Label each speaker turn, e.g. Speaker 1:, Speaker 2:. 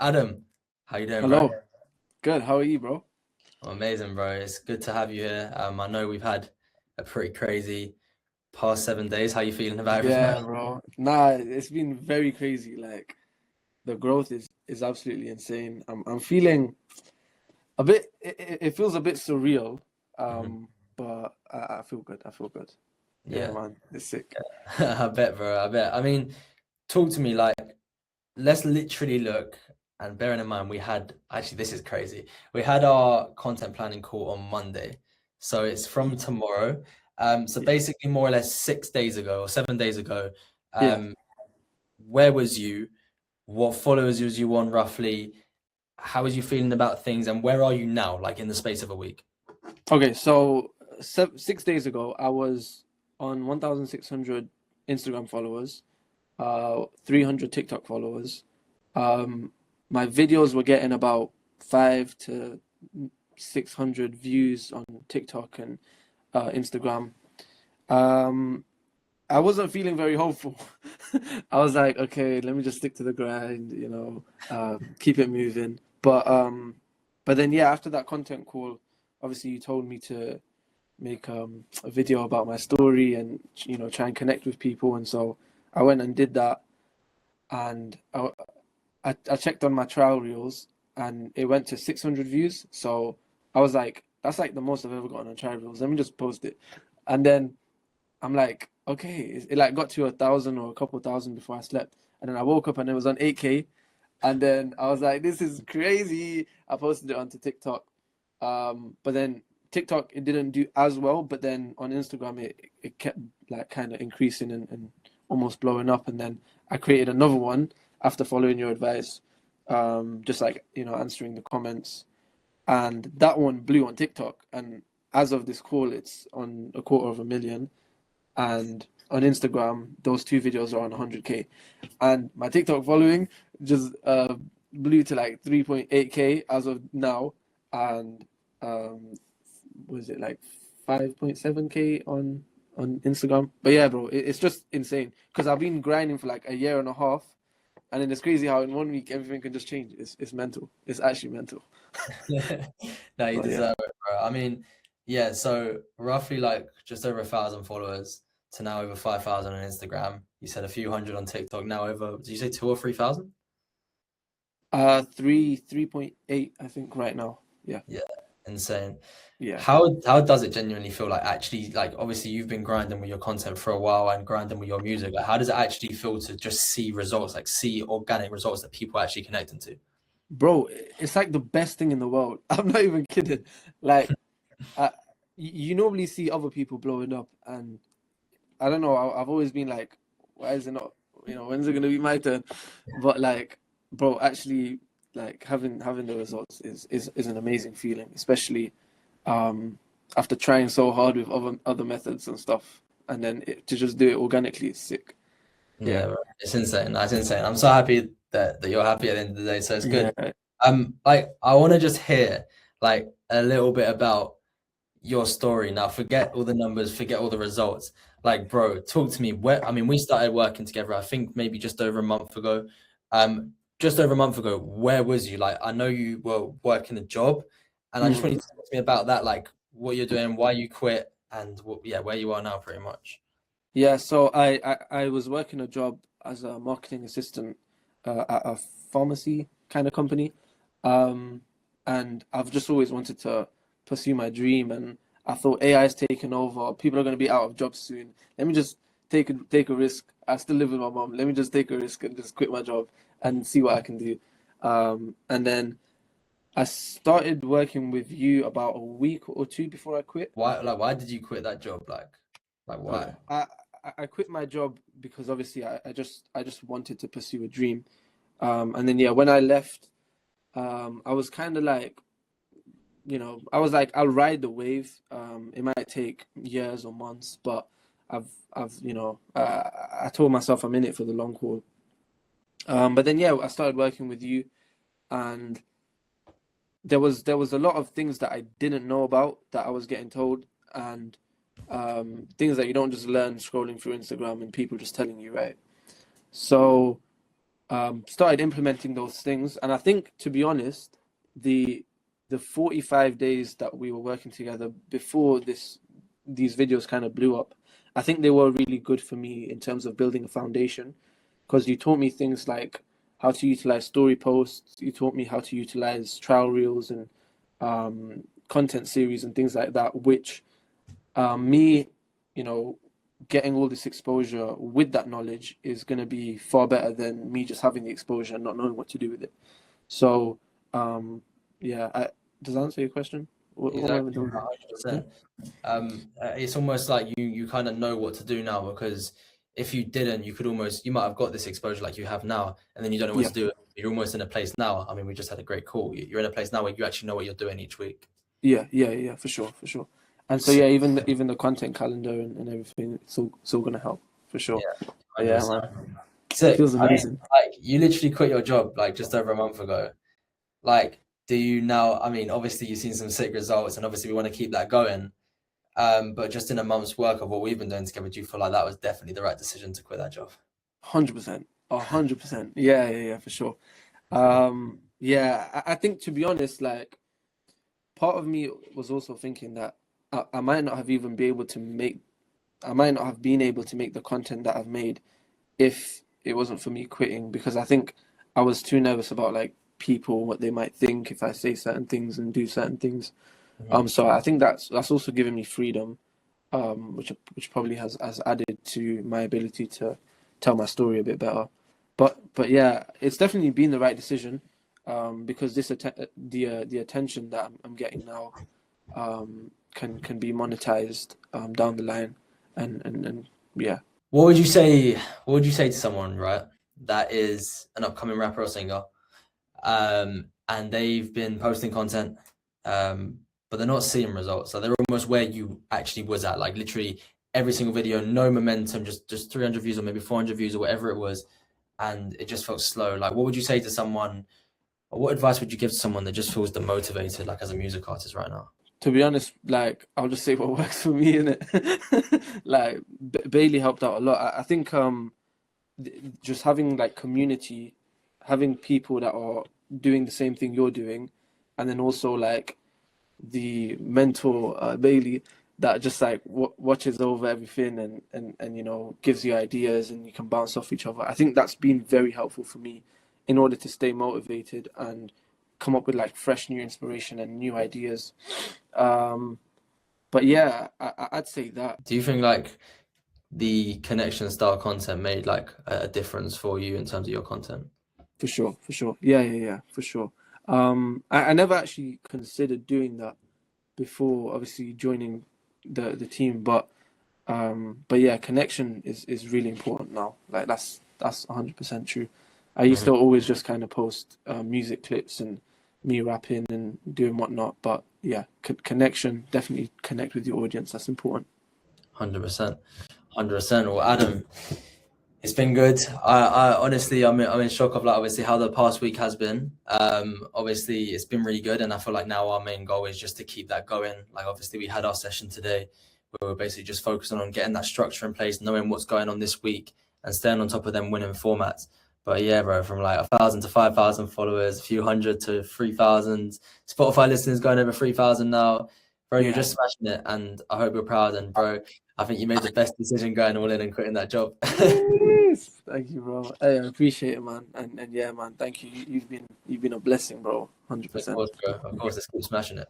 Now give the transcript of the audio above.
Speaker 1: Adam, how you doing, bro?
Speaker 2: Hello. Good. How are you, bro?
Speaker 1: Amazing, bro. It's good to have you here. I know we've had a pretty crazy past 7 days. How you feeling about everything?
Speaker 2: Yeah, bro. Nah, it's been very crazy. Like the growth is absolutely insane. I'm feeling a bit. It feels a bit surreal.
Speaker 1: Mhm.
Speaker 2: But I feel good. I feel good. Yeah,
Speaker 1: Yeah,
Speaker 2: man. It's sick.
Speaker 1: I bet, bro. I bet. I mean, talk to me. Like, let's literally look. And bearing in mind, we had actually, this is crazy. We had our content planning call on Monday, so it's from tomorrow. So
Speaker 2: Yeah.
Speaker 1: basically, more or less 6 days ago or 7 days ago,
Speaker 2: Yeah.
Speaker 1: um, where was you? What followers was you on roughly? How was you feeling about things, and where are you now, like in the space of a week?
Speaker 2: Okay. So 6 days ago, I was on 1,600 Instagram followers, 300 TikTok followers. Um, my videos were getting about 5 to 600 views on TikTok and Instagram. Um, I wasn't feeling very hopeful. I was like, okay, let me just stick to the grind, keep it moving. But then yeah, after that content call, obviously you told me to make a video about my story and try and connect with people, and so I went and did that, and I checked on my trial reels and it went to 600 views. So I was like, that's like the most I've ever gotten on trial reels. Let me just post it. And then I'm like, okay, it like got to 1,000 or a couple thousand before I slept. And then I woke up and it was on 8K. And then I was like, this is crazy. I posted it onto TikTok. But then TikTok, it didn't do as well. But then on Instagram, it kept like kind of increasing and almost blowing up. And then I created another one after following your advice, just like, answering the comments. And that one blew on TikTok. And as of this call, it's on a quarter of a million. And on Instagram, those two videos are on 100K. And my TikTok following just blew to like 3.8K as of now. And um, was it like 5.7K on Instagram? But yeah, bro, it's just insane because I've been grinding for like a year and a half. And then it's crazy how in 1 week everything can just change. It's mental. It's actually mental.
Speaker 1: No, you
Speaker 2: But yeah.
Speaker 1: deserve it, bro. I mean, yeah, so roughly like just over 1,000 followers to now over 5,000 on Instagram. You said a few hundred on TikTok, now over, did you say 2 or 3,000?
Speaker 2: 3.8, I think, right now. Yeah.
Speaker 1: Yeah, insane.
Speaker 2: Yeah.
Speaker 1: How does it genuinely feel like actually like obviously you've been grinding with your content for a while and grinding with your music. Like how does it actually feel to just see results, like see organic results that people are actually connecting to?
Speaker 2: Bro, it's like the best thing in the world. I'm not even kidding. Like, uh, you normally see other people blowing up, and I don't know. I've always been like, why is it not? When's it gonna be my turn? But like, bro, actually, like having the results is an amazing feeling, especially um after trying so hard with other methods and stuff, and then to just do it organically is sick.
Speaker 1: Yeah,
Speaker 2: Yeah.
Speaker 1: bro. It's insane. That's insane. I'm so happy that you're happy at the end of the day. So it's good.
Speaker 2: Yeah.
Speaker 1: Like I want to just hear like a little bit about your story. Now, forget all the numbers, forget all the results. Like, bro, talk to me. I mean, we started working together, I think maybe just over a month ago. Just over a month ago, where was you? Like, I know you were working a job, and I just want
Speaker 2: Mm.
Speaker 1: you to talk to me about that, like what you're doing, why you quit, and yeah, where you are now, pretty much.
Speaker 2: Yeah, so I was working a job as a marketing assistant at a pharmacy kind of company. Um, and I've just always wanted to pursue my dream, and I thought AI is taking over. People are going to be out of jobs soon. Let me just take a risk. I still live with my mom. Let me just take a risk and just quit my job and see what I can do. And then I started working with you about a week or two before I quit.
Speaker 1: Why did you quit that job? Like
Speaker 2: Okay.
Speaker 1: why?
Speaker 2: I quit my job because obviously I just wanted to pursue a dream. And then yeah, when I left, I was kind of like, I was like, I'll ride the wave. It might take years or months, but I told myself I'm in it for the long haul. But then yeah, I started working with you, and there was a lot of things that I didn't know about that I was getting told, and things that you don't just learn scrolling through Instagram and people just telling you, right? So started implementing those things. And I think, to be honest, the 45 days that we were working together before these videos kind of blew up, I think they were really good for me in terms of building a foundation, because you taught me things like how to utilize story posts, you taught me how to utilize trial reels and content series and things like that, which me, you know, getting all this exposure with that knowledge is going to be far better than me just having the exposure and not knowing what to do with it. So, yeah, does that answer your question? What am I even
Speaker 1: Exactly,
Speaker 2: doing? Yeah,
Speaker 1: 100%. It's almost like you kind of know what to do now, because if you didn't, you might have got this exposure like you have now, and then you don't know what
Speaker 2: yeah,
Speaker 1: to do. You're almost in a place now. I mean, we just had a great call. You're in a place now where you actually know what you're doing each week.
Speaker 2: yeah, for sure, for sure. And so
Speaker 1: So,
Speaker 2: yeah, even the content calendar and everything, it's all gonna help for sure.
Speaker 1: yeah,
Speaker 2: But yeah,
Speaker 1: 100%.
Speaker 2: man,
Speaker 1: So,
Speaker 2: feels
Speaker 1: I mean,
Speaker 2: amazing.
Speaker 1: like, you literally quit your job like just over a month ago. Like, do you now? I mean, obviously you've seen some sick results, and obviously we want to keep that going. But just in a month's work of what we've been doing together, do you feel like that was definitely the right decision to quit that job?
Speaker 2: 100%, 100%. Yeah, for sure. Yeah, I think, to be honest, like, part of me was also thinking that I might not have even be able to make, I might not have been able to make the content that I've made if it wasn't for me quitting, because I think I was too nervous about like people, what they might think if I say certain things and do certain things.
Speaker 1: Mhm.
Speaker 2: So I think that's also given me freedom, which probably has added to my ability to tell my story a bit better. But yeah, it's definitely been the right decision, because the attention that I'm getting now can be monetized down the line, and yeah.
Speaker 1: What would you say? What would you say to someone, right, that is an upcoming rapper or singer, and they've been posting content, but they're not seeing results. So they're almost where you actually was at, like literally every single video, no momentum, just 300 views or maybe 400 views or whatever it was, and it just felt slow. Like, what would you say to someone, or what advice would you give to someone that just feels demotivated, like as a music artist right now?
Speaker 2: To be honest, like, I'll just say what works for me, innit? Like, Bailey helped out a lot. I think just having like community, having people that are doing the same thing you're doing, and then also like the mentor, Bailey, that just like watches over everything and gives you ideas and you can bounce off each other. I think that's been very helpful for me in order to stay motivated and come up with like fresh new inspiration and new ideas. Um, but yeah, I'd say that.
Speaker 1: Do you think like the connection style content made like a difference for you in terms of your content?
Speaker 2: For sure, for sure. Yeah, for sure. I never actually considered doing that before, obviously joining the team, but yeah, connection is really important now. Like, that's 100% true. I used
Speaker 1: Mhm.
Speaker 2: to always just kind of post music clips and me rapping and doing whatnot, but yeah, connection, definitely connect with your audience. That's important.
Speaker 1: 100%. 100%. Well, Adam, it's been good. I honestly, I'm in shock of like obviously how the past week has been. Obviously it's been really good, and I feel like now our main goal is just to keep that going. Like obviously we had our session today, where we're basically just focusing on getting that structure in place, knowing what's going on this week, and staying on top of them winning formats. But yeah, bro, from like 1,000 to 5,000 followers, a few hundred to 3,000, Spotify listeners going over 3,000 now. Bro, you're
Speaker 2: Yeah.
Speaker 1: just smashing it, and I hope you're proud. And bro, I think you made the best decision going all in and quitting that job.
Speaker 2: Yes. Thank you, bro. Hey, I appreciate it, man. And yeah, man, thank you. You've been a blessing, bro.
Speaker 1: Of
Speaker 2: 100%.
Speaker 1: course, bro. Of course, let's keep smashing it.